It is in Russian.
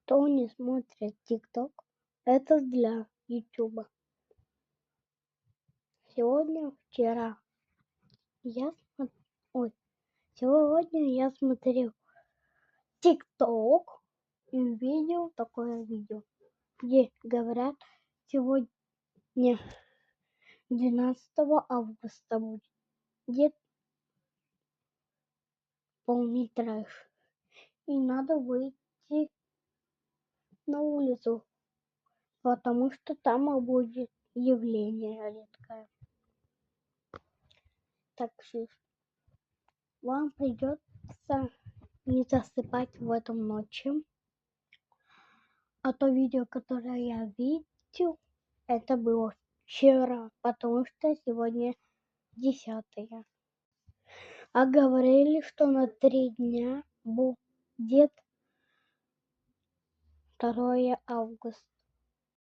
Кто не смотрит ТикТок, это для Ютуба. Вчера я сегодня я смотрел ТикТок и увидел такое видео, где говорят, сегодня 12 августа будет полный трэш, и надо выйти на улицу, потому что там будет явление редкое. Так что вам придется не засыпать в этом ночи. А то видео, которое я видел, это было вчера, потому что сегодня 10. А говорили, что на 3 дня будет 2 августа.